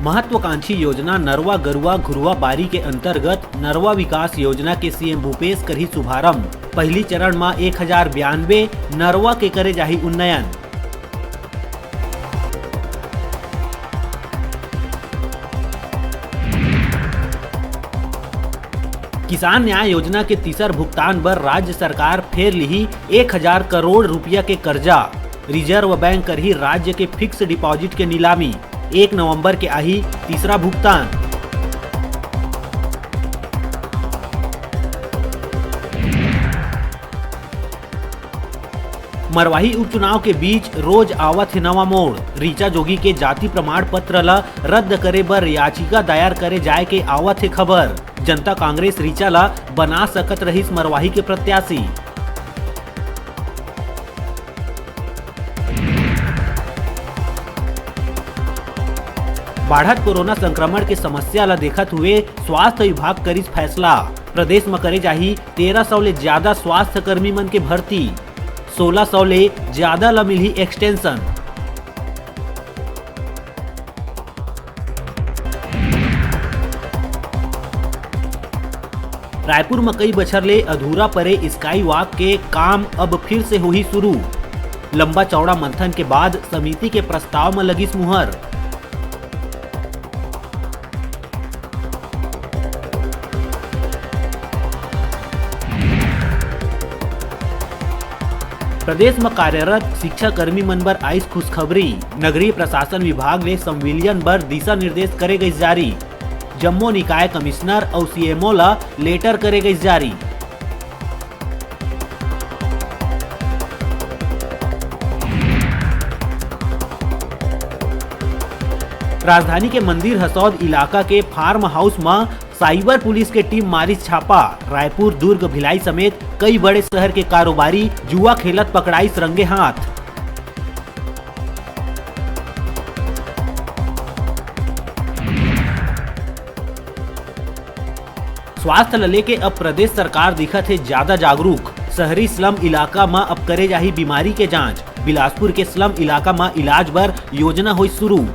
महत्वाकांक्षी योजना नरवा गरुवा घुरुवा बारी के अंतर्गत नरवा विकास योजना के सीएम भूपेश करही शुभारंभ। पहली चरण में 1092 नरवा के करे जाही उन्नयन। किसान न्याय योजना के तीसर भुगतान बर राज्य सरकार फेर लिही 1000 करोड़ रुपया के कर्जा। रिजर्व बैंक करही राज्य के फिक्स डिपॉजिट के नीलामी। 1 नवंबर के आही तीसरा भुगतान। मरवाही उपचुनाव के बीच रोज आवत है नवा मोड़। ऋचा जोगी के जाति प्रमाण पत्र ला रद्द करे बर याचिका दायर करे जाए के आवत है खबर। जनता कांग्रेस ऋचा ला बना सकत रहिस मरवाही के प्रत्याशी। बढ़त कोरोना संक्रमण के समस्या ला देखत हुए स्वास्थ्य विभाग करिस फैसला। प्रदेश में करे जाही 1300 ले ज्यादा स्वास्थ्य कर्मी मन के भर्ती। 1600 ले ज्यादा ला मिली एक्सटेंशन। रायपुर में कई बछर ले अधूरा परे स्काई वॉक के काम अब फिर से होही शुरू। लंबा चौड़ा मंथन के बाद समिति के प्रस्ताव में लगिस मुहर। प्रदेश में कार्यरत शिक्षा कर्मी मन बर आइस खुशखबरी। नगरीय प्रशासन विभाग ने संविलियन बर दिशा निर्देश करे गई जारी। जम्मू निकाय कमिश्नर और सीएमओ ला लेटर करे गई जारी। राजधानी के मंदिर हसौद इलाका के फार्म हाउस में साइबर पुलिस के टीम मारिस छापा। रायपुर, दुर्ग, भिलाई समेत कई बड़े शहर के कारोबारी जुआ खेलत पकड़ाइस रंगे हाथ। स्वास्थ्य ला लेके अब प्रदेश सरकार दिखत है ज्यादा जागरूक। शहरी स्लम इलाका में अब करे जाही बीमारी के जांच। बिलासपुर के स्लम इलाका में इलाज बर योजना हुई शुरू।